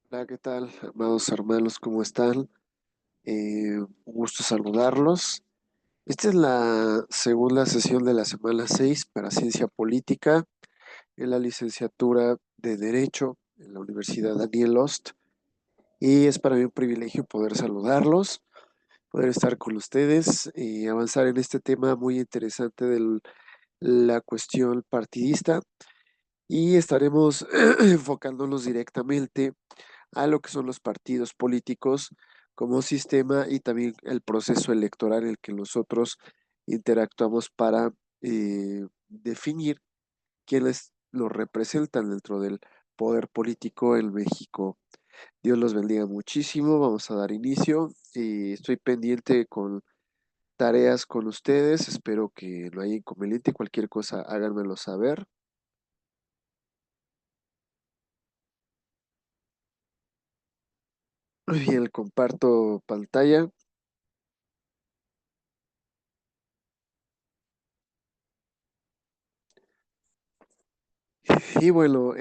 Hola, ¿qué tal, amados hermanos? ¿Cómo están? Un gusto saludarlos. Esta es la segunda sesión de la semana 6 para Ciencia Política en la licenciatura de Derecho en la Universidad Daniel Ost. Y es para mí un privilegio poder saludarlos, poder estar con ustedes y avanzar en este tema muy interesante de la cuestión partidista. Y estaremos enfocándonos directamente a lo que son los partidos políticos como sistema y también el proceso electoral en el que nosotros interactuamos para definir quiénes los representan dentro del poder político en México. Dios los bendiga muchísimo. Vamos a dar inicio y estoy pendiente con tareas con ustedes. Espero que no haya inconveniente. Cualquier cosa háganmelo saber. Muy bien, comparto pantalla. Y bueno,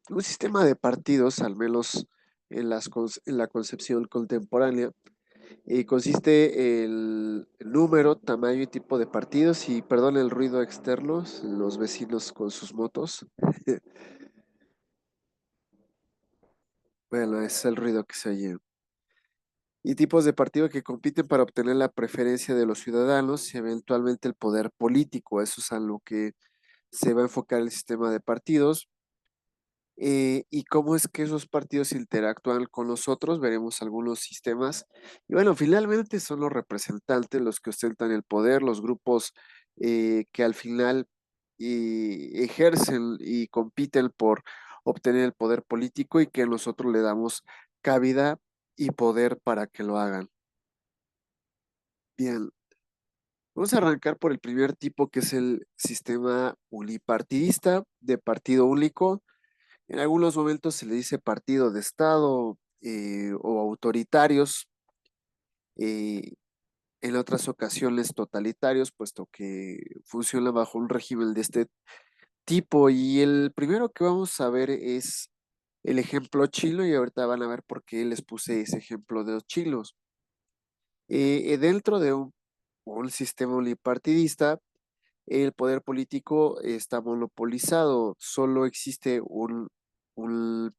un sistema de partidos, al menos en la concepción contemporánea, consiste el número, tamaño y tipo de partidos. Y perdón el ruido externo, los vecinos con sus motos. Bueno, es el ruido que se oye. Y tipos de partido que compiten para obtener la preferencia de los ciudadanos y eventualmente el poder político. Eso es a lo que se va a enfocar el sistema de partidos. Y cómo es que esos partidos interactúan con nosotros, veremos algunos sistemas. Y bueno, finalmente son los representantes los que ostentan el poder, los grupos que al final ejercen y compiten por obtener el poder político y que nosotros le damos cabida y poder para que lo hagan. Bien, vamos a arrancar por el primer tipo que es el sistema unipartidista de partido único. En algunos momentos se le dice partido de Estado o autoritarios, eh, en otras ocasiones totalitarios, puesto que funciona bajo un régimen de este tipo. Y el primero que vamos a ver es el ejemplo chilo, y ahorita van a ver por qué les puse ese ejemplo de los chilos. Dentro de un sistema unipartidista, el poder político está monopolizado, solo existe un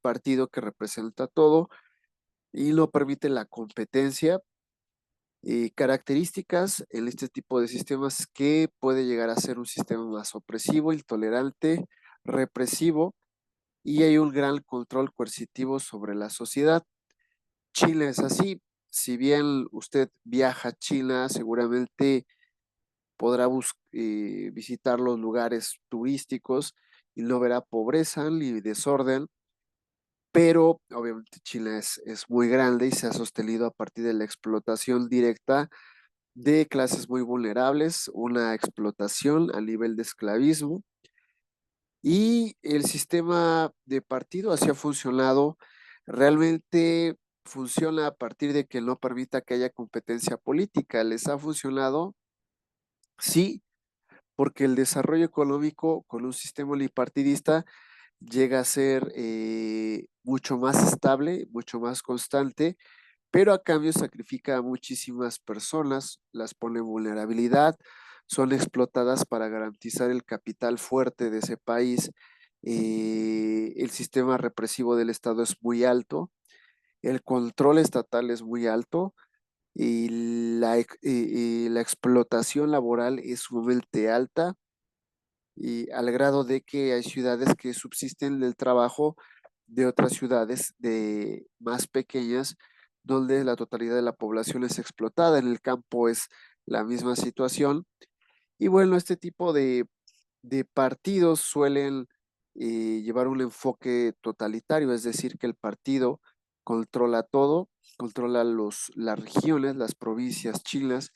partido que representa todo y no permite la competencia. Características en este tipo de sistemas que puede llegar a ser un sistema más opresivo, intolerante, represivo, y hay un gran control coercitivo sobre la sociedad. Chile es así. Si bien usted viaja a China, seguramente podrá visitar los lugares turísticos y no verá pobreza ni desorden, pero obviamente Chile es muy grande y se ha sostenido a partir de la explotación directa de clases muy vulnerables, una explotación a nivel de esclavismo, y el sistema de partido así ha funcionado. Realmente funciona a partir de que no permita que haya competencia política. ¿Les ha funcionado? Sí, porque el desarrollo económico con un sistema unipartidista llega a ser mucho más estable, mucho más constante, pero a cambio sacrifica a muchísimas personas, las pone en vulnerabilidad, son explotadas para garantizar el capital fuerte de ese país. El sistema represivo del Estado es muy alto, el control estatal es muy alto y la explotación laboral es sumamente alta, y al grado de que hay ciudades que subsisten del trabajo de otras ciudades de más pequeñas, donde la totalidad de la población es explotada. En el campo es la misma situación. Y bueno, este tipo de partidos suelen llevar un enfoque totalitario, es decir, que el partido controla todo, controla las regiones, las provincias chinas,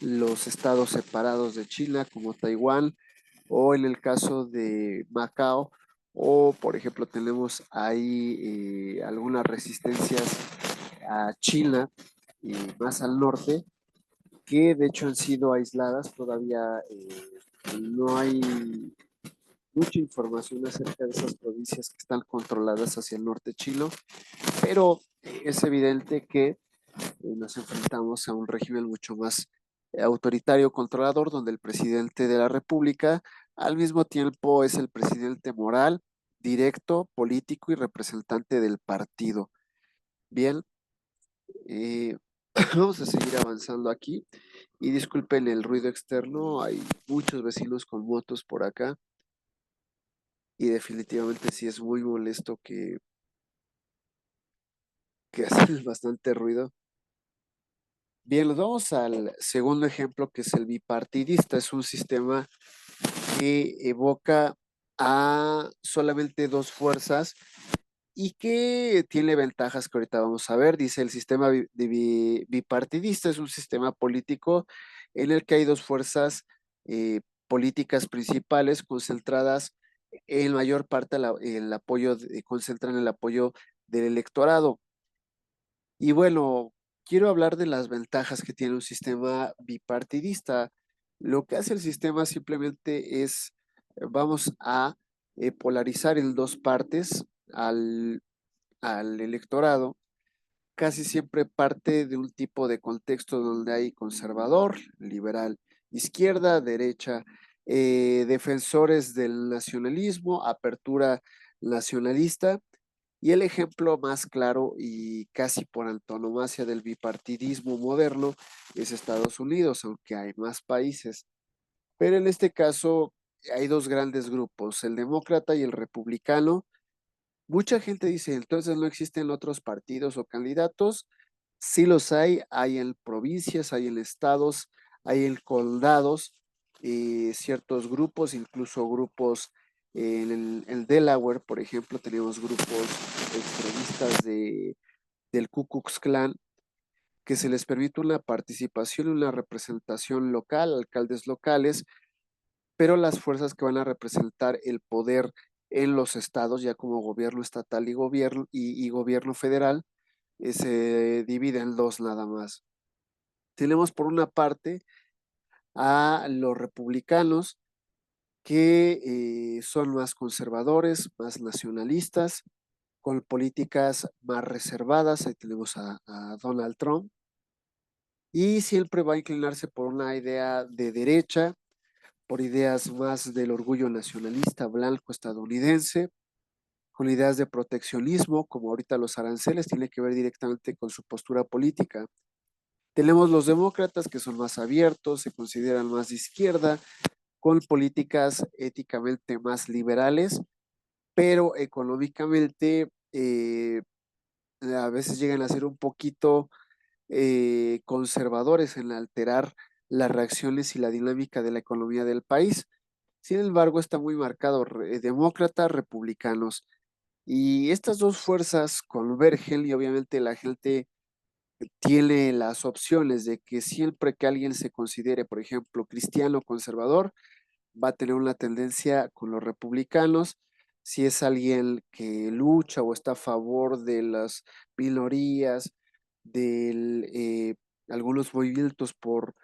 los estados separados de China, como Taiwán, o en el caso de Macao, o por ejemplo tenemos ahí algunas resistencias a China más al norte, que de hecho han sido aisladas. Todavía no hay mucha información acerca de esas provincias que están controladas hacia el norte chino, pero es evidente que nos enfrentamos a un régimen mucho más autoritario, controlador, donde el presidente de la República al mismo tiempo es el presidente moral, directo, político y representante del partido. Bien, eh, vamos a seguir avanzando aquí y disculpen el ruido externo, hay muchos vecinos con motos por acá y definitivamente sí es muy molesto que hacen bastante ruido. Bien, nos vamos al segundo ejemplo, que es el bipartidista. Es un sistema que evoca a solamente dos fuerzas y que tiene ventajas que ahorita vamos a ver. Dice el sistema bipartidista es un sistema político en el que hay dos fuerzas políticas principales concentradas en mayor parte el apoyo, concentran el apoyo del electorado. Y bueno, quiero hablar de las ventajas que tiene un sistema bipartidista. Lo que hace el sistema simplemente es, vamos a polarizar en dos partes al, al electorado. Casi siempre parte de un tipo de contexto donde hay conservador, liberal, izquierda, derecha, defensores del nacionalismo, apertura nacionalista y el ejemplo más claro y casi por antonomasia del bipartidismo moderno es Estados Unidos, aunque hay más países. Pero en este caso hay dos grandes grupos, el demócrata y el republicano. Mucha gente dice, entonces no existen otros partidos o candidatos. Sí los hay en provincias, hay en estados, hay en condados, ciertos grupos, incluso grupos en Delaware, por ejemplo, tenemos grupos extremistas del Ku Klux Klan que se les permite una participación y una representación local, alcaldes locales, pero las fuerzas que van a representar el poder en los estados, ya como gobierno estatal y gobierno federal, se divide en dos nada más. Tenemos por una parte a los republicanos que son más conservadores, más nacionalistas, con políticas más reservadas. Ahí tenemos a Donald Trump. Y siempre va a inclinarse por una idea de derecha, por ideas más del orgullo nacionalista blanco estadounidense, con ideas de proteccionismo, como ahorita los aranceles, tiene que ver directamente con su postura política. Tenemos los demócratas que son más abiertos, se consideran más de izquierda, con políticas éticamente más liberales, pero económicamente a veces llegan a ser un poquito conservadores en alterar las reacciones y la dinámica de la economía del país. Sin embargo, está muy marcado demócratas, republicanos. Y estas dos fuerzas convergen y obviamente la gente tiene las opciones de que siempre que alguien se considere, por ejemplo, cristiano conservador, va a tener una tendencia con los republicanos. Si es alguien que lucha o está a favor de las minorías, de algunos movimientos por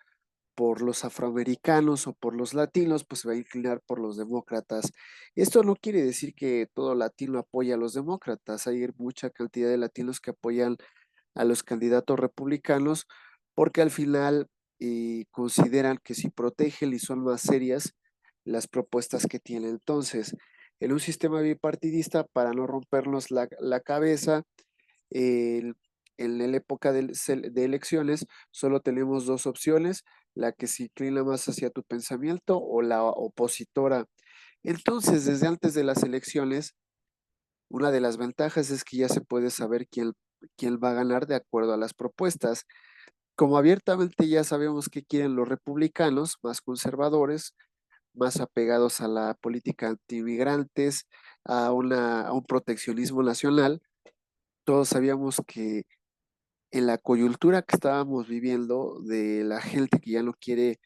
los afroamericanos o por los latinos, pues se va a inclinar por los demócratas. Esto no quiere decir que todo latino apoya a los demócratas. Hay mucha cantidad de latinos que apoyan a los candidatos republicanos porque al final consideran que si protegen y son más serias las propuestas que tienen. Entonces, en un sistema bipartidista, para no rompernos la cabeza, el- en la época de elecciones solo tenemos dos opciones, la que se inclina más hacia tu pensamiento o la opositora. Entonces, desde antes de las elecciones, una de las ventajas es que ya se puede saber quién va a ganar de acuerdo a las propuestas. Como abiertamente ya sabemos que quieren los republicanos, más conservadores, más apegados a la política anti-inmigrantes, a un proteccionismo nacional, todos sabíamos que en la coyuntura que estábamos viviendo de la gente que ya no quiere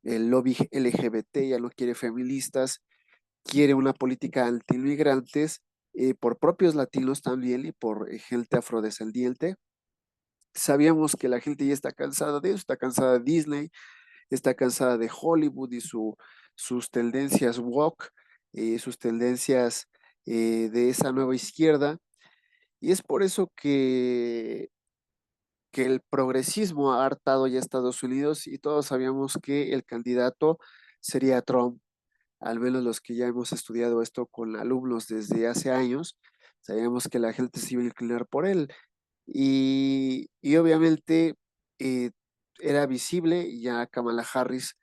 el lobby LGBT, ya no quiere feministas, quiere una política anti-inmigrantes, por propios latinos también y por gente afrodescendiente. Sabíamos que la gente ya está cansada de eso, está cansada de Disney, está cansada de Hollywood y sus tendencias woke. sus tendencias de esa nueva izquierda. Y es por eso que el progresismo ha hartado ya a Estados Unidos y todos sabíamos que el candidato sería Trump, al menos los que ya hemos estudiado esto con alumnos desde hace años, sabíamos que la gente se iba a inclinar por él. Y obviamente eh, era visible, y ya Kamala Harris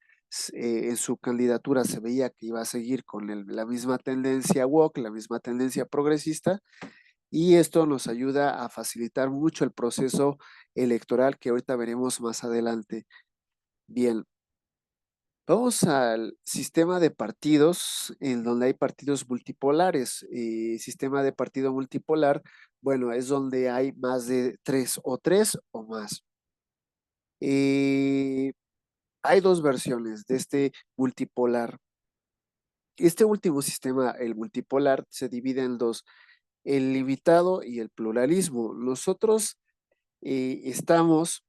en su candidatura se veía que iba a seguir con la misma tendencia woke, la misma tendencia progresista, y esto nos ayuda a facilitar mucho el proceso electoral que ahorita veremos más adelante. Bien, vamos al sistema de partidos, en donde hay partidos multipolares. Sistema de partido multipolar, bueno, es donde hay más de tres o más. Eh, Hay dos versiones de este multipolar. Este último sistema, el multipolar, se divide en dos, el limitado y el pluralismo. Nosotros estamos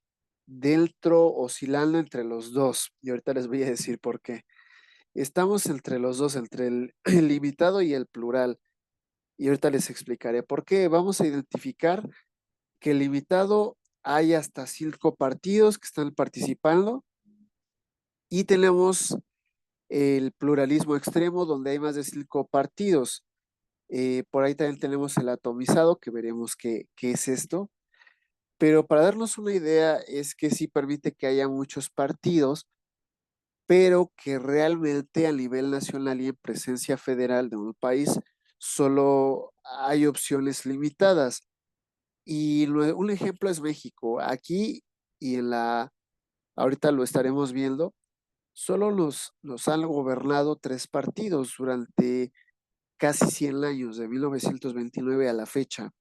dentro, oscilando entre los dos, y ahorita les voy a decir por qué. Estamos entre los dos, entre el limitado y el plural, y ahorita les explicaré por qué. Vamos a identificar que el limitado hay hasta 5 partidos que están participando, y tenemos el pluralismo extremo, donde hay más de 5 partidos. Por ahí también tenemos el atomizado, que veremos qué es esto. Pero para darnos una idea, es que sí permite que haya muchos partidos, pero que realmente a nivel nacional y en presencia federal de un país solo hay opciones limitadas. Y un ejemplo es México. Aquí y ahorita lo estaremos viendo, solo nos han gobernado 3 partidos durante casi 100 años, de 1929 a la fecha.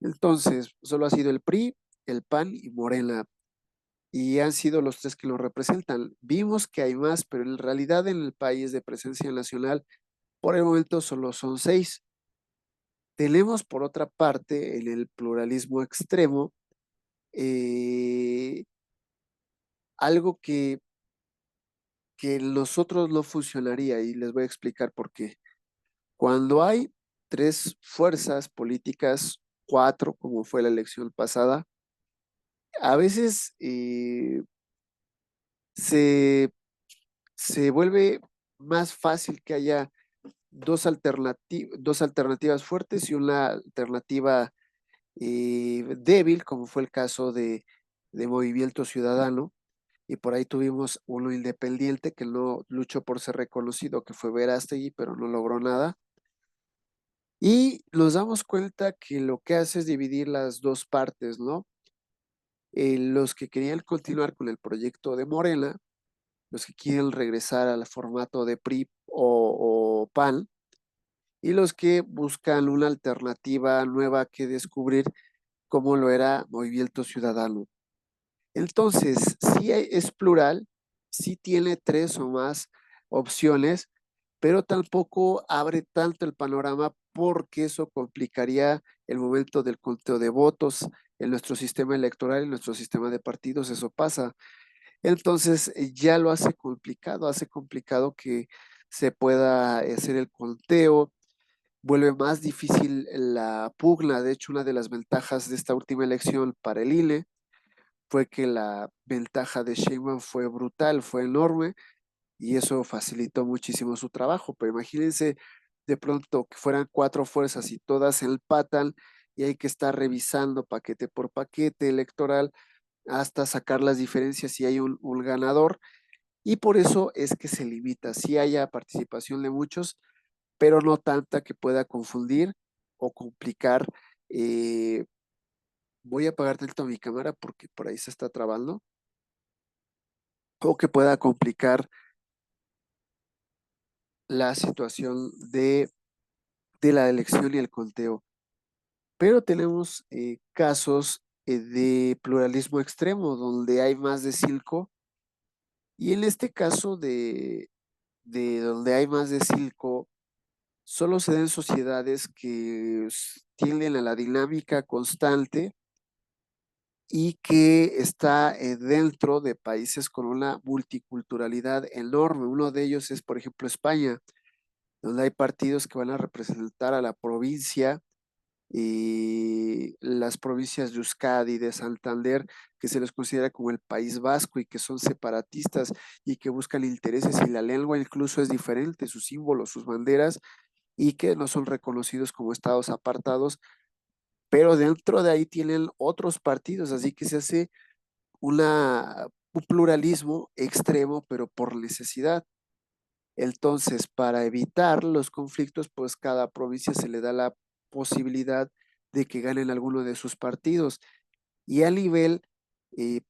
Entonces, solo ha sido el PRI, el PAN y Morena, y han sido los 3 que lo representan. Vimos que hay más, pero en realidad en el país de presencia nacional, por el momento solo son 6. Tenemos por otra parte en el pluralismo extremo eh, algo que nosotros no funcionaría, y les voy a explicar por qué. Cuando hay 3 fuerzas políticas, 4, como fue la elección pasada, a veces se, se vuelve más fácil que haya dos alternativas fuertes y una alternativa débil, como fue el caso de Movimiento Ciudadano, y por ahí tuvimos uno independiente que no luchó por ser reconocido, que fue Verástegui, pero no logró nada. Y nos damos cuenta que lo que hace es dividir las dos partes, ¿no? Los que querían continuar con el proyecto de Morena, los que quieren regresar al formato de PRI o PAN, y los que buscan una alternativa nueva que descubrir, como lo era Movimiento Ciudadano. Entonces, sí es plural, sí tiene 3 o más opciones, pero tampoco abre tanto el panorama, porque eso complicaría el momento del conteo de votos en nuestro sistema electoral, en nuestro sistema de partidos. Eso pasa. Entonces, ya lo hace complicado que se pueda hacer el conteo, vuelve más difícil la pugna. De hecho, una de las ventajas de esta última elección para el INE fue que la ventaja de Sheinbaum fue brutal, fue enorme, y eso facilitó muchísimo su trabajo. Pero imagínense de pronto que fueran 4 fuerzas y todas empatan, y hay que estar revisando paquete por paquete electoral hasta sacar las diferencias si hay un ganador. Y por eso es que se limita, si haya participación de muchos, pero no tanta que pueda confundir o complicar. eh, Voy a apagar tanto mi cámara porque por ahí se está trabando, o que pueda complicar la situación de la elección y el conteo. Pero tenemos casos de pluralismo extremo, donde hay más de 5, y en este caso de donde hay más de 5, solo se dan sociedades que tienden a la dinámica constante y que está dentro de países con una multiculturalidad enorme. Uno de ellos es, por ejemplo, España. donde hay partidos que van a representar a la provincia y las provincias de Euskadi y de Santander, que se les considera como el País Vasco y que son separatistas y que buscan intereses y la lengua incluso es diferente, sus símbolos, sus banderas, y que no son reconocidos como estados apartados, pero dentro de ahí tienen otros partidos, así que se hace un pluralismo extremo, pero por necesidad. Entonces, para evitar los conflictos, pues cada provincia se le da la posibilidad de que ganen alguno de sus partidos. Y a nivel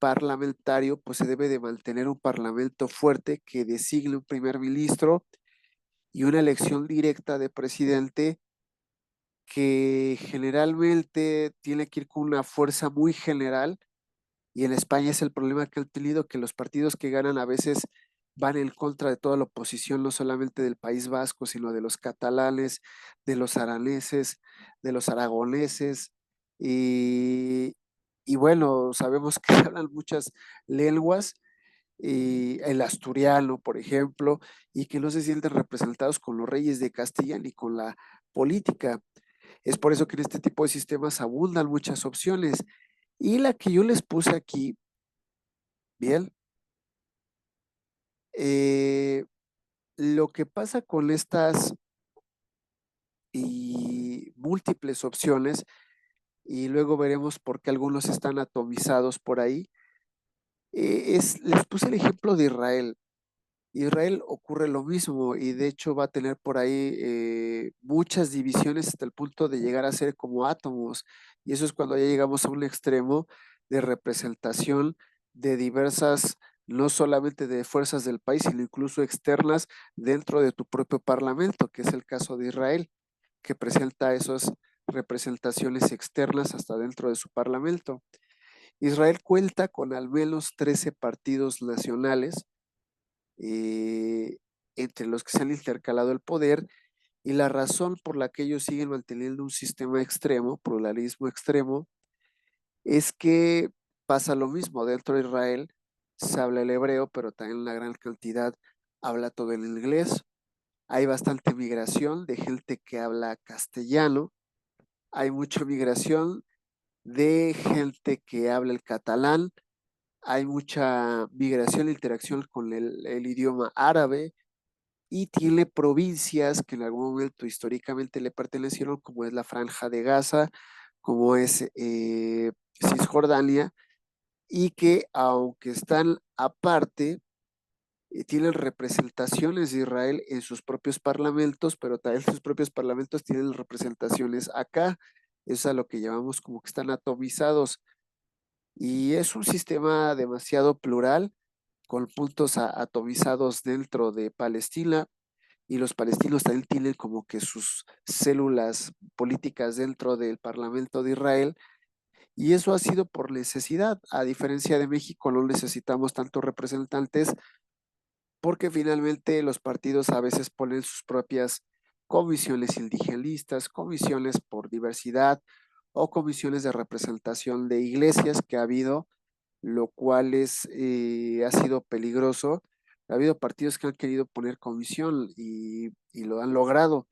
parlamentario, pues se debe de mantener un parlamento fuerte que designe un primer ministro y una elección directa de presidente que generalmente tiene que ir con una fuerza muy general, y en España es el problema que han tenido, que los partidos que ganan a veces van en contra de toda la oposición, no solamente del País Vasco, sino de los catalanes, de los araneses, de los aragoneses, y, y bueno, sabemos que hablan muchas lenguas, y el asturiano, por ejemplo, y que no se sienten representados con los reyes de Castilla ni con la política. Es por eso que en este tipo de sistemas abundan muchas opciones. Y la que yo les puse aquí, bien, eh, lo que pasa con estas y múltiples opciones, y luego veremos por qué algunos están atomizados por ahí, les puse el ejemplo de Israel. Israel ocurre lo mismo y de hecho va a tener por ahí muchas divisiones hasta el punto de llegar a ser como átomos. Y eso es cuando ya llegamos a un extremo de representación de diversas, no solamente de fuerzas del país, sino incluso externas dentro de tu propio parlamento, que es el caso de Israel, que presenta esas representaciones externas hasta dentro de su parlamento. Israel cuenta con al menos 13 partidos nacionales, eh, entre los que se han intercalado el poder, y la razón por la que ellos siguen manteniendo un sistema extremo, pluralismo extremo, es que pasa lo mismo. Dentro de Israel se habla el hebreo, pero también una gran cantidad habla todo el inglés. Hay bastante migración de gente que habla castellano. Hay mucha migración de gente que habla el catalán. Hay mucha migración e interacción con el idioma árabe, y tiene provincias que en algún momento históricamente le pertenecieron, como es la Franja de Gaza, como es Cisjordania, y que aunque están aparte, tienen representaciones de Israel en sus propios parlamentos, pero también sus propios parlamentos tienen representaciones acá. Eso es a lo que llamamos como que están atomizados. Y es un sistema demasiado plural, con puntos atomizados dentro de Palestina, y los palestinos también tienen como que sus células políticas dentro del Parlamento de Israel, y eso ha sido por necesidad. A diferencia de México, no necesitamos tantos representantes porque finalmente los partidos a veces ponen sus propias comisiones indigenistas, comisiones por diversidad o comisiones de representación de iglesias que ha habido, lo cual ha sido peligroso. Ha habido partidos que han querido poner comisión y lo han logrado.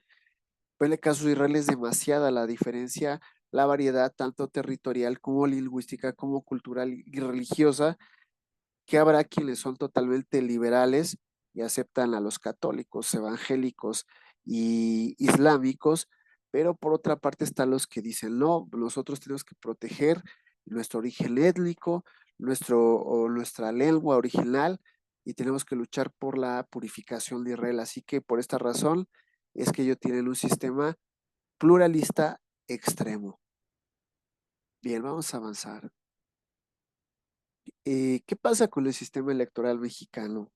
Pero en el caso de Israel es demasiada la diferencia, la variedad, tanto territorial como lingüística, como cultural y religiosa, que habrá quienes son totalmente liberales y aceptan a los católicos, evangélicos y islámicos, pero por otra parte están los que dicen, no, nosotros tenemos que proteger nuestro origen étnico, nuestra lengua original, y tenemos que luchar por la purificación de Israel. Así que por esta razón es que ellos tienen un sistema pluralista extremo. Bien, vamos a avanzar. ¿Qué pasa con el sistema electoral mexicano?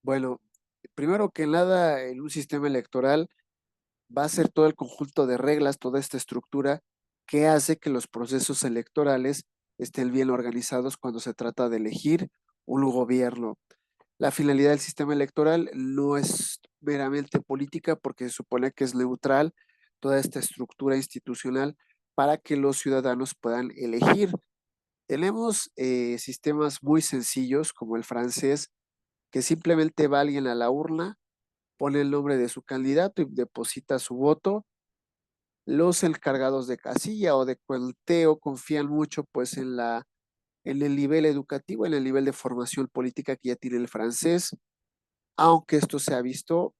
Bueno, primero que nada, en un sistema electoral va a ser todo el conjunto de reglas, toda esta estructura que hace que los procesos electorales estén bien organizados cuando se trata de elegir un gobierno. La finalidad del sistema electoral no es meramente política, porque se supone que es neutral toda esta estructura institucional para que los ciudadanos puedan elegir. Tenemos sistemas muy sencillos como el francés, que simplemente va alguien a la urna pone el nombre de su candidato y deposita su voto. Los encargados de casilla o de conteo confían mucho pues en el nivel educativo, en el nivel de formación política que ya tiene el francés, aunque esto se ha visto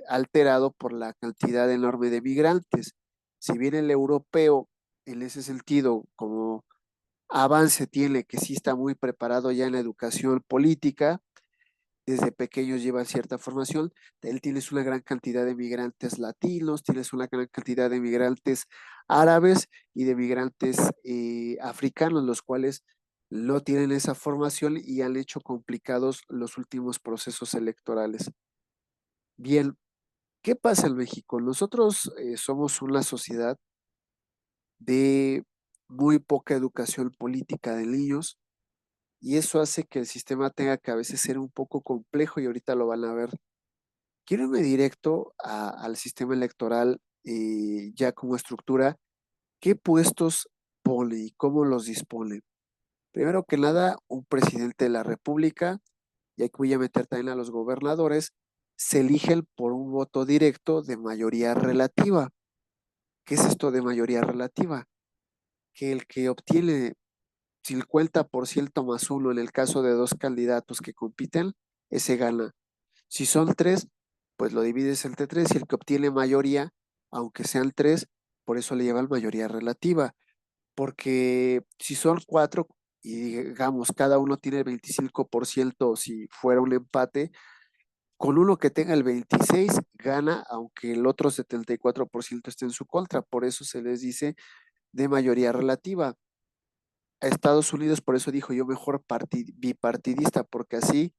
alterado por la cantidad enorme de migrantes. Si bien el europeo, en ese sentido, como avance tiene, que sí está muy preparado ya en la educación política, desde pequeños llevan cierta formación, él tienes una gran cantidad de migrantes latinos, tienes una gran cantidad de migrantes árabes y de migrantes africanos, los cuales no tienen esa formación y han hecho complicados los últimos procesos electorales. Bien, ¿qué pasa en México? Nosotros somos una sociedad de muy poca educación política de niños y eso hace que el sistema tenga que a veces ser un poco complejo y ahorita lo van a ver. Quiero irme directo al sistema electoral ya como estructura. ¿Qué puestos pone y cómo los dispone? Primero que nada, un presidente de la República, y aquí voy a meter también a los gobernadores, se eligen por un voto directo de mayoría relativa. ¿Qué es esto de mayoría relativa? Que el que obtiene 50% más uno en el caso de dos candidatos que compiten, ese gana. Si son tres, pues lo divides entre tres y el que obtiene mayoría, aunque sean tres, por eso le llevan mayoría relativa. Porque si son cuatro y digamos cada uno tiene el 25%, si fuera un empate, con uno que tenga el 26 gana, aunque el otro 74% esté en su contra. Por eso se les dice de mayoría relativa. A Estados Unidos por eso dijo yo mejor bipartidista, porque así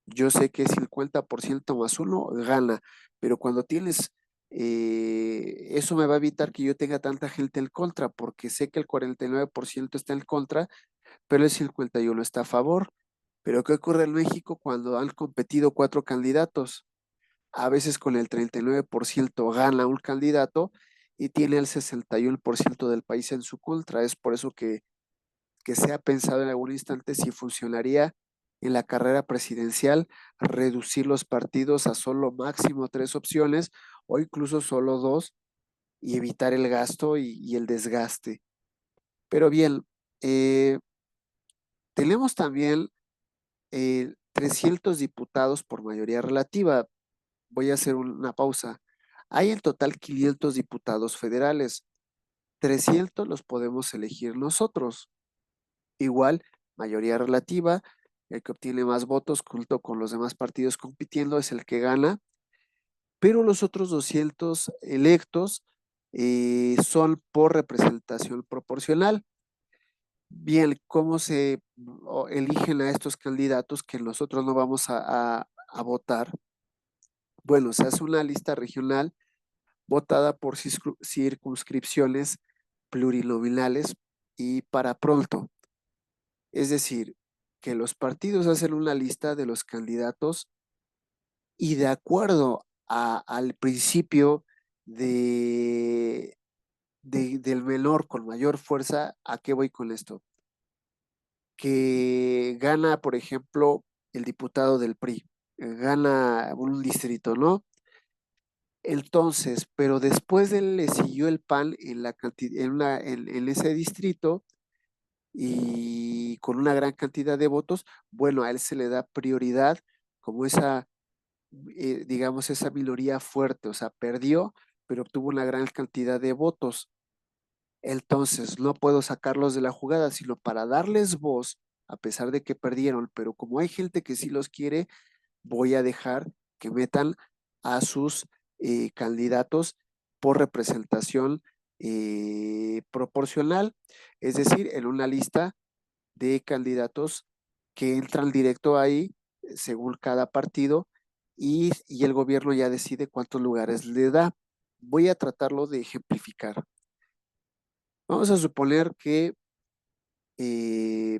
yo sé que 50% más uno gana, pero cuando tienes, eso me va a evitar que yo tenga tanta gente en contra, porque sé que el 49% está en contra, pero el 51% está a favor. Pero ¿qué ocurre en México cuando han competido cuatro candidatos? A veces con el 39% gana un candidato y tiene el 61% del país en su contra. Es por eso que se ha pensado en algún instante si funcionaría en la carrera presidencial reducir los partidos a solo máximo tres opciones o incluso solo dos y evitar el gasto y el desgaste. Pero bien, tenemos también 300 diputados por mayoría relativa. Voy a hacer una pausa. Hay en total 500 diputados federales. 300 los podemos elegir nosotros. Igual, mayoría relativa, el que obtiene más votos junto con los demás partidos compitiendo es el que gana, pero los otros 200 electos son por representación proporcional. Bien, ¿cómo se eligen a estos candidatos que nosotros no vamos a votar? Bueno, se hace una lista regional votada por circunscripciones plurinominales y para pronto. Es decir, que los partidos hacen una lista de los candidatos y de acuerdo al principio de, del menor con mayor fuerza, ¿a qué voy con esto? Que gana, por ejemplo, el diputado del PRI, gana un distrito, ¿no? Entonces, pero después de él le siguió el PAN en la en ese distrito y con una gran cantidad de votos, bueno, a él se le da prioridad como esa, digamos, esa minoría fuerte, o sea, perdió, pero obtuvo una gran cantidad de votos. Entonces, no puedo sacarlos de la jugada, sino para darles voz, a pesar de que perdieron, pero como hay gente que sí los quiere, voy a dejar que metan a sus candidatos por representación proporcional, es decir, en una lista de candidatos que entran directo ahí según cada partido y el gobierno ya decide cuántos lugares le da. Voy a tratarlo de ejemplificar. Vamos a suponer que eh,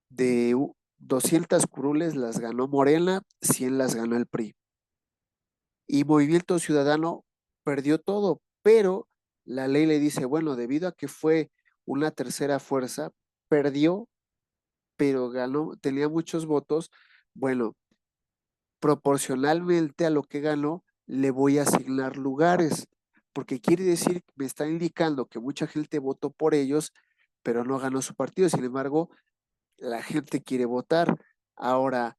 de 200 curules las ganó Morena, 100 las ganó el PRI. Y Movimiento Ciudadano perdió todo, pero la ley le dice, bueno, debido a que fue una tercera fuerza, perdió, pero ganó, tenía muchos votos. Bueno, proporcionalmente a lo que ganó, le voy a asignar lugares, porque quiere decir, me está indicando que mucha gente votó por ellos, pero no ganó su partido. Sin embargo, la gente quiere votar. Ahora,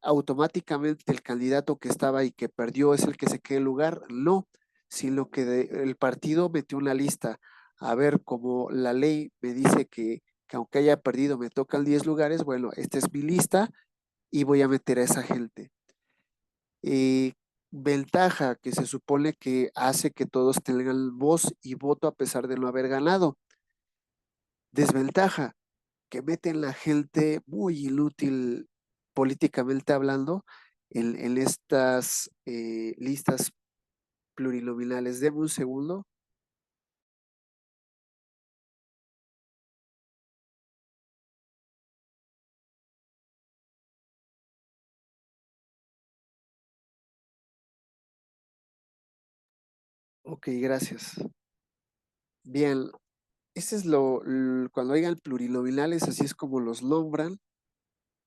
automáticamente el candidato que estaba y que perdió es el que se queda en lugar. No, sino que el partido metió una lista. A ver, como la ley me dice que aunque haya perdido me tocan 10 lugares, bueno, esta es mi lista y voy a meter a esa gente. Eh, Ventaja que se supone que hace que todos tengan voz y voto a pesar de no haber ganado. Desventaja, que meten la gente muy inútil políticamente hablando en estas listas plurinominales. Deme un segundo. Ok, gracias. Bien, ese es cuando oigan plurinominales, así es como los nombran.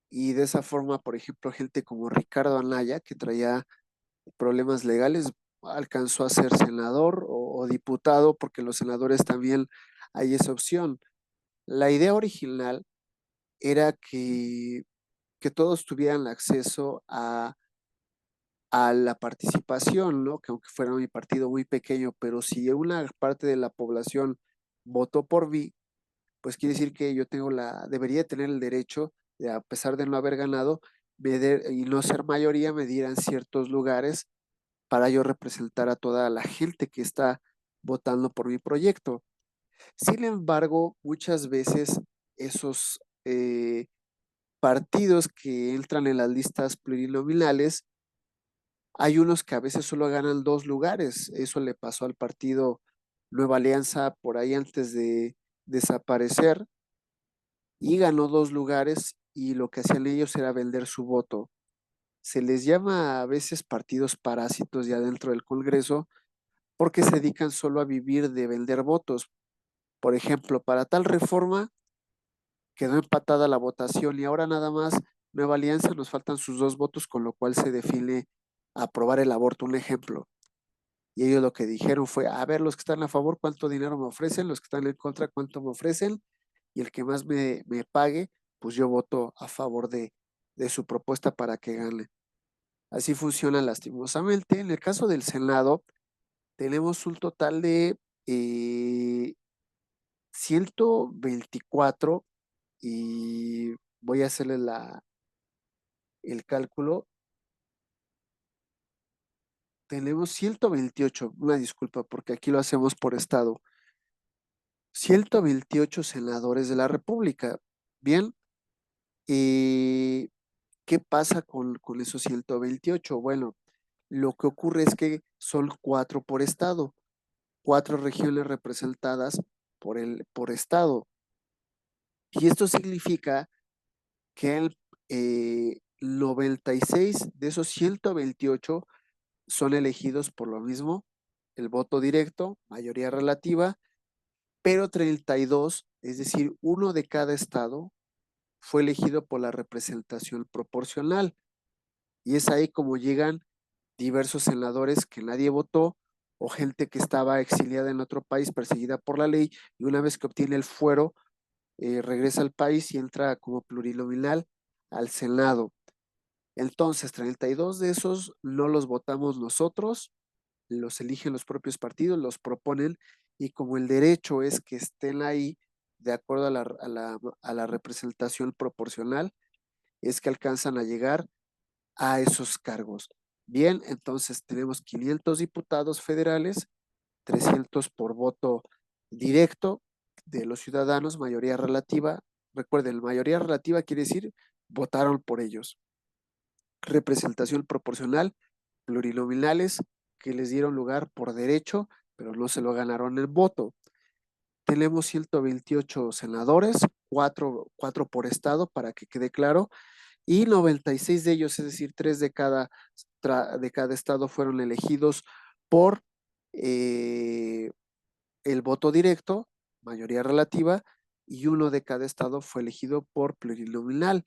Y de esa forma, por ejemplo, gente como Ricardo Anaya, que traía problemas legales, alcanzó a ser senador o diputado, porque los senadores también hay esa opción. La idea original era que todos tuvieran acceso a la participación, ¿no? Que aunque fuera mi partido muy pequeño, pero si una parte de la población votó por mí, pues quiere decir que yo debería tener el derecho de, a pesar de no haber ganado, y no ser mayoría, me dieran ciertos lugares para yo representar a toda la gente que está votando por mi proyecto. Sin embargo, muchas veces esos partidos que entran en las listas plurinominales, hay unos que a veces solo ganan 2 lugares. Eso le pasó al partido Nueva Alianza por ahí antes de desaparecer y ganó 2 lugares y lo que hacían ellos era vender su voto. Se les llama a veces partidos parásitos ya dentro del Congreso porque se dedican solo a vivir de vender votos. Por ejemplo, para tal reforma quedó empatada la votación y ahora nada más Nueva Alianza nos faltan sus 2 votos, con lo cual se define aprobar el aborto, un ejemplo. Y ellos lo que dijeron fue, a ver, los que están a favor, ¿cuánto dinero me ofrecen? Los que están en contra, ¿cuánto me ofrecen? Y el que más me pague, pues yo voto a favor de su propuesta para que gane. Así funciona lastimosamente. En el caso del Senado, tenemos un total de 124 y voy a hacerle el cálculo. Tenemos 128, una disculpa porque aquí lo hacemos por estado. 128 senadores de la República. Bien, ¿y qué pasa con esos 128? Bueno, lo que ocurre es que son 4 por estado, 4 regiones representadas por estado. Y esto significa que el 96 de esos 128 son elegidos por lo mismo, el voto directo, mayoría relativa, pero 32, es decir, uno de cada estado, fue elegido por la representación proporcional. Y es ahí como llegan diversos senadores que nadie votó o gente que estaba exiliada en otro país, perseguida por la ley, y una vez que obtiene el fuero, regresa al país y entra como plurinominal al Senado. Entonces, 32 de esos no los votamos nosotros, los eligen los propios partidos, los proponen, y como el derecho es que estén ahí de acuerdo a la representación proporcional, es que alcanzan a llegar a esos cargos. Bien, entonces tenemos 500 diputados federales, 300 por voto directo de los ciudadanos, mayoría relativa. Recuerden, mayoría relativa quiere decir votaron por ellos. Representación proporcional, plurinominales que les dieron lugar por derecho, pero no se lo ganaron el voto. Tenemos 128 senadores, 4 por estado, para que quede claro, y 96 de ellos, es decir, 3 de cada estado fueron elegidos por el voto directo, mayoría relativa, y uno de cada estado fue elegido por plurinominal.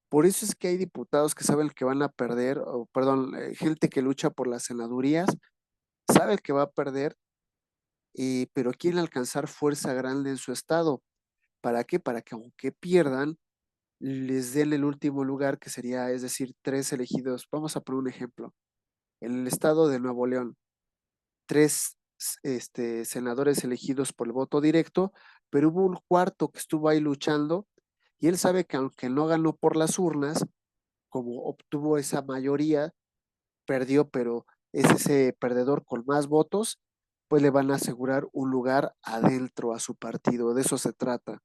Por eso es que hay diputados que saben que van a perder, o perdón, gente que lucha por las senadurías, sabe que va a perder, pero quieren alcanzar fuerza grande en su estado. ¿Para qué? Para que aunque pierdan, les den el último lugar, que sería, es decir, tres elegidos. Vamos a poner un ejemplo. En el estado de Nuevo León, tres senadores elegidos por el voto directo, pero hubo un cuarto que estuvo ahí luchando y él sabe que aunque no ganó por las urnas, como obtuvo esa mayoría, perdió, pero es ese perdedor con más votos, pues le van a asegurar un lugar adentro a su partido. De eso se trata.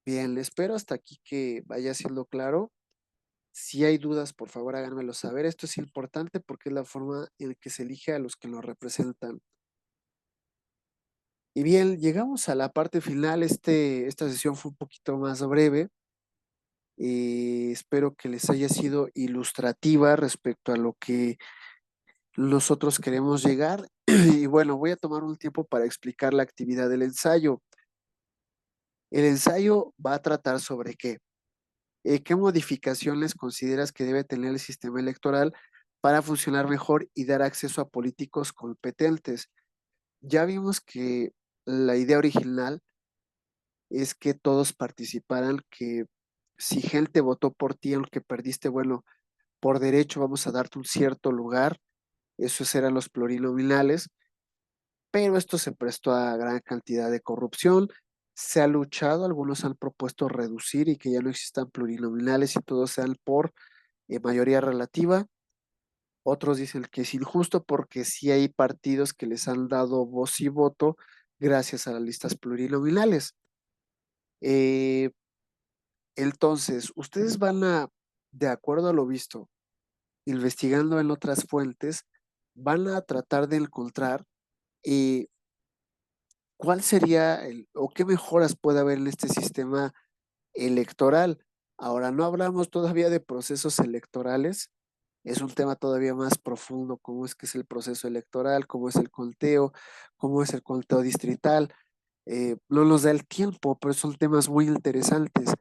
Bien, le espero hasta aquí que vaya siendo claro. Si hay dudas, por favor háganmelo saber. Esto es importante porque es la forma en que se elige a los que nos representan. Y bien, llegamos a la parte final. Esta sesión fue un poquito más breve. Espero que les haya sido ilustrativa respecto a lo que nosotros queremos llegar. Y bueno, voy a tomar un tiempo para explicar la actividad del ensayo. El ensayo va a tratar sobre qué. ¿Qué modificaciones consideras que debe tener el sistema electoral para funcionar mejor y dar acceso a políticos competentes? Ya vimos que la idea original es que todos participaran, que si gente votó por ti, aunque perdiste, bueno, por derecho vamos a darte un cierto lugar, esos eran los plurinominales, pero esto se prestó a gran cantidad de corrupción, se ha luchado, algunos han propuesto reducir y que ya no existan plurinominales y todos sean por mayoría relativa. Otros dicen que es injusto porque sí hay partidos que les han dado voz y voto gracias a las listas plurinominales. Eh, entonces, ustedes van a, de acuerdo a lo visto, investigando en otras fuentes, van a tratar de encontrar eh, cuál sería o qué mejoras puede haber en este sistema electoral. Ahora, no hablamos todavía de procesos electorales, es un tema todavía más profundo, cómo es que es el proceso electoral, cómo es el conteo distrital. No nos da el tiempo, pero son temas muy interesantes.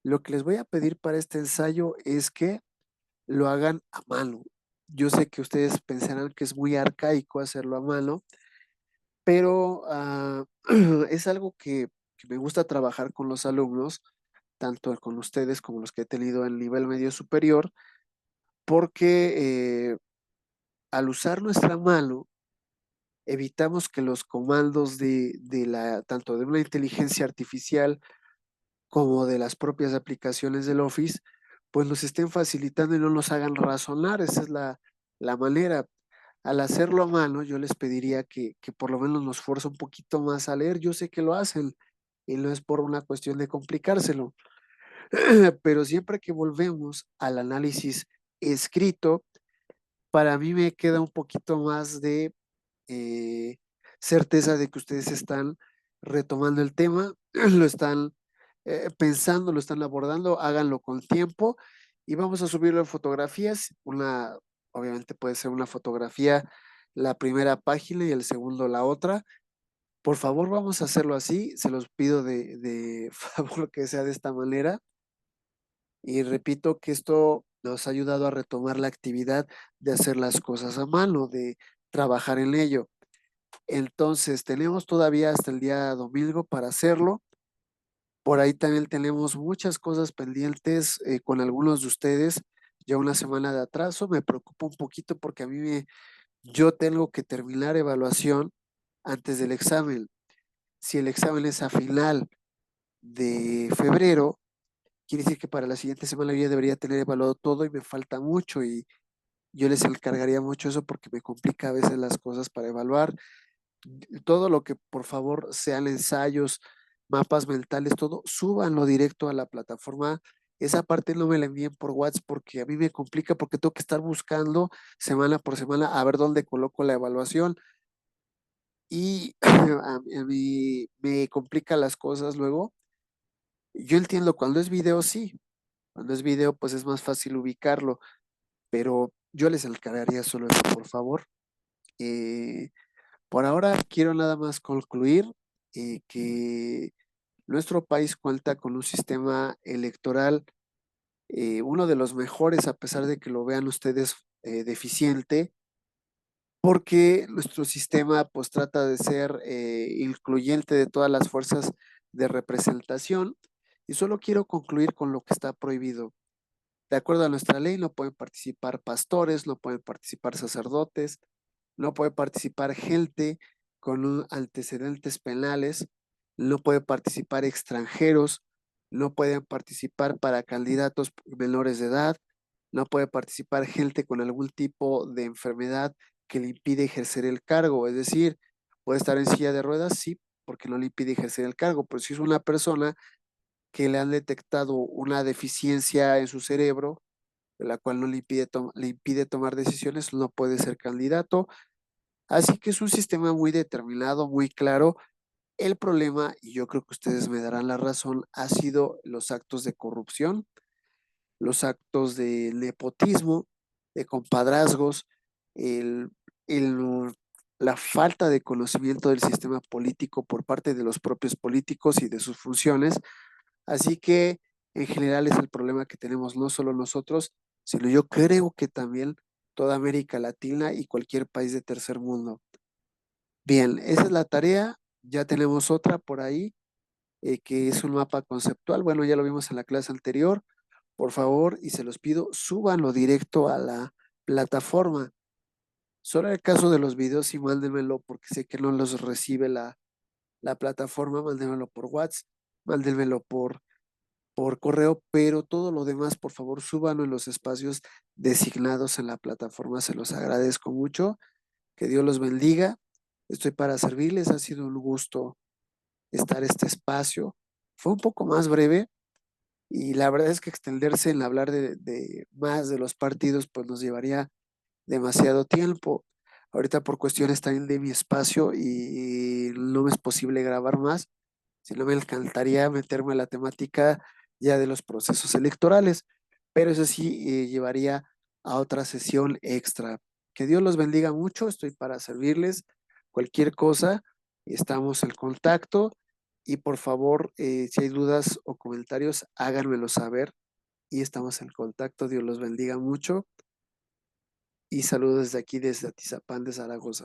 Lo que les voy a pedir para este ensayo es que lo hagan a mano. Yo sé que ustedes pensarán que es muy arcaico hacerlo a mano, pero es algo que me gusta trabajar con los alumnos, tanto con ustedes como los que he tenido en nivel medio superior, porque al usar nuestra mano, evitamos que los comandos tanto de una inteligencia artificial como de las propias aplicaciones del Office, pues nos estén facilitando y no nos hagan razonar. Esa es la manera. Al hacerlo a mano, yo les pediría que por lo menos nos fuerce un poquito más a leer. Yo sé que lo hacen y no es por una cuestión de complicárselo, pero siempre que volvemos al análisis escrito, para mí me queda un poquito más de eh, certeza de que ustedes están retomando el tema, lo están pensando, lo están abordando, háganlo con tiempo y vamos a subirlo en fotografías. Obviamente puede ser una fotografía la primera página y el segundo la otra. Por favor, vamos a hacerlo así. Se los pido de favor que sea de esta manera. Y repito que esto nos ha ayudado a retomar la actividad de hacer las cosas a mano, de trabajar en ello. Entonces, tenemos todavía hasta el día domingo para hacerlo. Por ahí también tenemos muchas cosas pendientes con algunos de ustedes. Ya una semana de atraso, me preocupa un poquito porque yo tengo que terminar evaluación antes del examen. Si el examen es a final de febrero, quiere decir que para la siguiente semana yo ya debería tener evaluado todo y me falta mucho y yo les encargaría mucho eso porque me complica a veces las cosas para evaluar. Todo lo que por favor sean ensayos, mapas mentales, todo, súbanlo directo a la plataforma. Esa parte no me la envíen por WhatsApp porque a mí me complica porque tengo que estar buscando semana por semana a ver dónde coloco la evaluación y a mí me complica las cosas luego. Yo entiendo cuando es video, sí, cuando es video pues es más fácil ubicarlo, pero yo les encargaría solo eso, por favor. Eh, por ahora quiero nada más concluir que nuestro país cuenta con un sistema electoral uno de los mejores, a pesar de que lo vean ustedes deficiente, porque nuestro sistema pues trata de ser incluyente de todas las fuerzas de representación. Y solo quiero concluir con lo que está prohibido. De acuerdo a nuestra ley, no pueden participar pastores, no pueden participar sacerdotes, no puede participar gente con antecedentes penales, no puede participar extranjeros, no pueden participar para candidatos menores de edad, no puede participar gente con algún tipo de enfermedad que le impide ejercer el cargo. Es decir, puede estar en silla de ruedas, sí, porque no le impide ejercer el cargo, pero si es una persona que le han detectado una deficiencia en su cerebro, la cual no le impide tomar decisiones, no puede ser candidato. Así que es un sistema muy determinado, muy claro. El problema, y yo creo que ustedes me darán la razón, ha sido los actos de corrupción, los actos de nepotismo, de compadrazgos, el, el- la falta de conocimiento del sistema político por parte de los propios políticos y de sus funciones. Así que en general es el problema que tenemos no solo nosotros, sino yo creo que también toda América Latina y cualquier país de tercer mundo. Bien, esa es la tarea. Ya tenemos otra por ahí, que es un mapa conceptual. Bueno, ya lo vimos en la clase anterior. Por favor, y se los pido, súbanlo directo a la plataforma. Solo en el caso de los videos, sí mándenmelo porque sé que no los recibe la plataforma. Mándenmelo por WhatsApp, mándenmelo por correo, pero todo lo demás, por favor, súbanlo en los espacios designados en la plataforma. Se los agradezco mucho. Que Dios los bendiga. Estoy para servirles. Ha sido un gusto estar este espacio. Fue un poco más breve y la verdad es que extenderse en hablar de más de los partidos, pues nos llevaría demasiado tiempo. Ahorita por cuestiones también de mi espacio y no me es posible grabar más, si no me encantaría meterme a la temática ya de los procesos electorales, pero eso sí llevaría a otra sesión extra. Que Dios los bendiga mucho, estoy para servirles cualquier cosa, estamos en contacto y por favor, si hay dudas o comentarios, háganmelo saber y estamos en contacto. Dios los bendiga mucho y saludos desde aquí, desde Atizapán de Zaragoza.